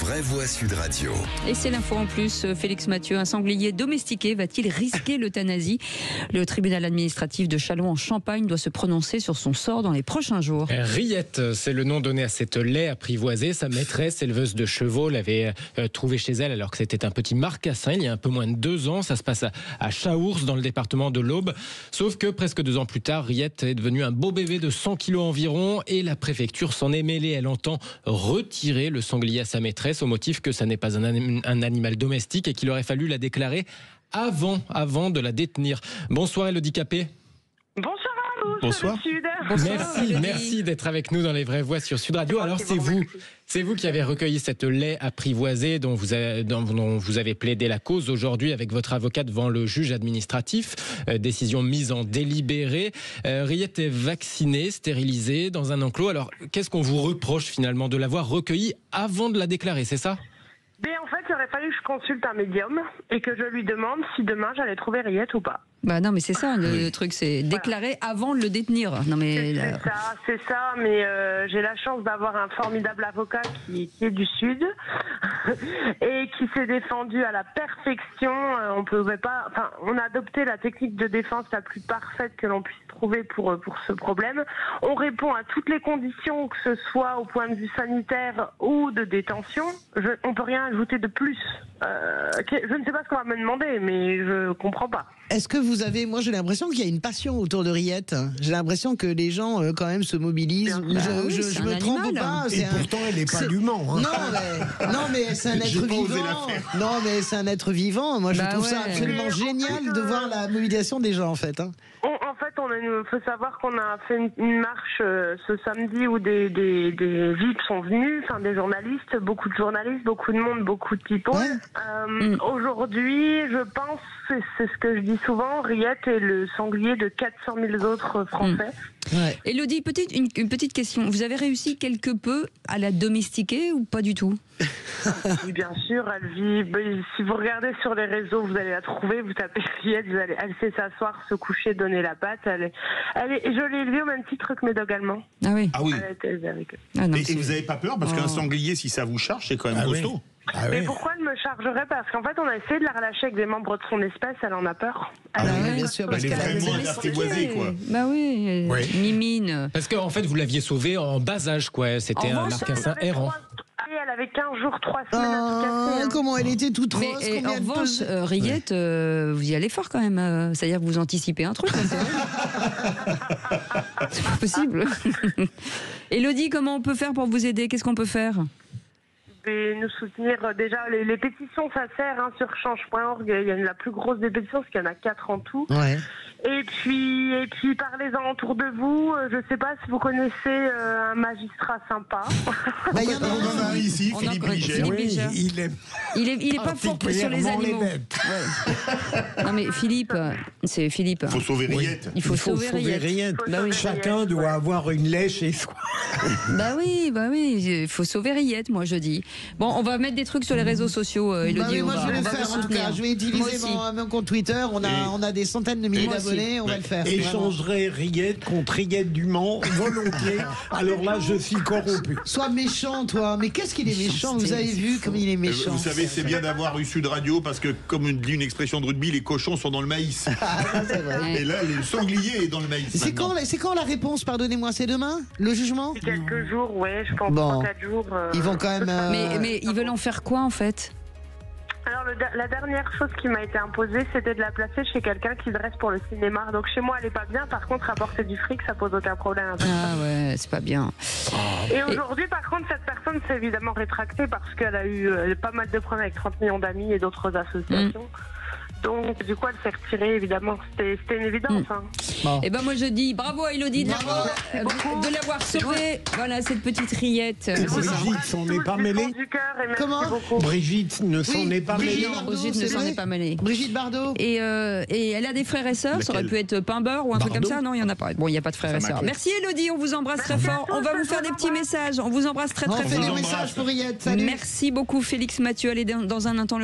Vraie Voix Sud Radio. Et c'est l'info en plus. Félix Mathieu, un sanglier domestiqué va-t-il risquer l'euthanasie? Le tribunal administratif de Châlons en Champagne doit se prononcer sur son sort dans les prochains jours. Riette, c'est le nom donné à cette laie apprivoisée. Sa maîtresse, éleveuse de chevaux, l'avait trouvé chez elle alors que c'était un petit marcassin il y a un peu moins de 2 ans. Ça se passe à Chaours, dans le département de l'Aube. Sauf que presque 2 ans plus tard, Riette est devenue un beau bébé de 100 kilos environ et la préfecture s'en est mêlée. Elle entend retirer le sanglier à sa maîtresse au motif que ça n'est pas un animal domestique et qu'il aurait fallu la déclarer avant de la détenir. Bonsoir Élodie Capet. Bonsoir à vous. Bonsoir. Sud. Merci d'être avec nous dans les Vraies Voix sur Sud Radio. Alors c'est vous qui avez recueilli cette laie apprivoisée dont vous avez plaidé la cause aujourd'hui avec votre avocat devant le juge administratif. Décision mise en délibéré. Riette est vaccinée, stérilisée dans un enclos. Alors qu'est-ce qu'on vous reproche finalement de l'avoir recueillie avant de la déclarer, c'est ça ? Mais en fait, il aurait fallu que je consulte un médium et que je lui demande si demain j'allais trouver Riette ou pas. Bah non, mais c'est ça le truc, c'est déclarer avant de le détenir. Non mais c'est ça. Mais j'ai la chance d'avoir un formidable avocat qui est du Sud et qui s'est défendu à la perfection. On a adopté la technique de défense la plus parfaite que l'on puisse trouver pour ce problème. On répond à toutes les conditions, que ce soit au point de vue sanitaire ou de détention. On peut rien ajouter de plus. Je ne sais pas ce qu'on va me demander, mais je comprends pas. Est-ce que vous avez... Moi, j'ai l'impression qu'il y a une passion autour de Riette. J'ai l'impression que les gens, quand même, se mobilisent. Je me trompe ou pas. Et pourtant, elle n'est pas du Mans. Hein. Non, mais c'est un être vivant. Non, mais c'est un être vivant. Moi, je trouve ça absolument génial de voir la mobilisation des gens, en fait. En fait, il faut savoir qu'on a fait une marche ce samedi où des VIP sont venus, enfin des journalistes, beaucoup de journalistes, beaucoup de monde, beaucoup de people. Ouais. Aujourd'hui, je pense, c'est ce que je dis souvent, Riette est le sanglier de 400 000 autres Français. Ouais. Élodie, une petite question. Vous avez réussi quelque peu à la domestiquer ou pas du tout? Oui, bien sûr, elle vit. Si vous regardez sur les réseaux, vous allez la trouver. Vous tapez Riette, elle sait s'asseoir, se coucher, donner la patte. Je l'ai élevée au même titre que mes dogs allemands. Ah oui. Ah oui. Elle a été élevée avec eux. Ah non, et vous n'avez pas peur parce qu'un sanglier, si ça vous charge, c'est quand même costaud. Oui. Mais pourquoi elle me chargerait? Parce qu'en fait, on a essayé de la relâcher avec des membres de son espèce, elle en a peur. Bien sûr, parce elle est vraiment apprivoisée, quoi. Bah oui, mimine. Parce qu'en fait, vous l'aviez sauvée en bas âge, quoi. C'était un marcassin errant. Elle avait 15 jours, 3 semaines à tout casser. Comment elle était toute rose. Mais en revanche, Riette, vous y allez fort quand même. C'est-à-dire que vous anticipez un truc. C'est pas possible. Élodie, comment on peut faire pour vous aider? Qu'est-ce qu'on peut faire? Et nous soutenir déjà les pétitions, ça sert sur change.org. Il y a la plus grosse des pétitions parce qu'il y en a 4 en tout. Ouais. Et puis parlez-en autour de vous. Je sais pas si vous connaissez un magistrat sympa. Bah, il y en a un ici, Philippe Liger. Il est pas fort sur les animaux. Non mais Philippe, c'est Philippe. Il faut sauver Riette. Il faut sauver Riette. Bah oui. Chacun doit avoir une laie chez soi. Bah oui, il faut sauver Riette, moi je dis. Bon, on va mettre des trucs sur les réseaux sociaux, Élodie. Moi, je vais le faire, en tout cas. Je vais utiliser mon compte Twitter. On a des centaines de milliers d'abonnés. On va le faire. Échangerai Riette contre Riette du Mans, volontiers. Alors là, je suis corrompu. Sois méchant, toi. Mais qu'est-ce qu'il est méchant? Vous avez vu comme il est méchant? Vous savez, c'est bien d'avoir eu Sud Radio parce que, comme dit une expression de rugby, les cochons sont dans le maïs. C'est vrai. Et là, le sanglier est dans le maïs. C'est quand la réponse? Pardonnez-moi, c'est demain? Le jugement? C'est quelques jours, je pense. Bon. 3-4 jours. Ils vont quand même. Mais ils veulent en faire quoi en fait? Alors la dernière chose qui m'a été imposée, c'était de la placer chez quelqu'un qui dresse pour le cinéma. Donc chez moi, elle est pas bien. Par contre, apporter du fric, ça pose aucun problème. Ah ouais, c'est pas bien. Et aujourd'hui, par contre, cette personne s'est évidemment rétractée parce qu'elle a eu pas mal de problèmes avec 30 millions d'amis et d'autres associations. Donc, du coup, elle s'est retirée, évidemment. C'était une évidence. Et ben moi, je dis bravo à Élodie de l'avoir sauvée. Voilà, cette petite Riette. Brigitte s'en est pas mêlée. Comment? Brigitte ne s'en est pas mêlée. Brigitte ne s'en est pas mêlée. Brigitte Bardot. Et elle a des frères et sœurs. Ça aurait pu être Pain-Beurre ou un truc comme ça. Non, il n'y en a pas. Bon, il n'y a pas de frères et sœurs. Merci Élodie, on vous embrasse très fort. On va vous faire des petits messages. On vous embrasse très très fort. On fait des messages pour Riette. Salut. Merci beaucoup Félix Mathieu. Allez dans un instant.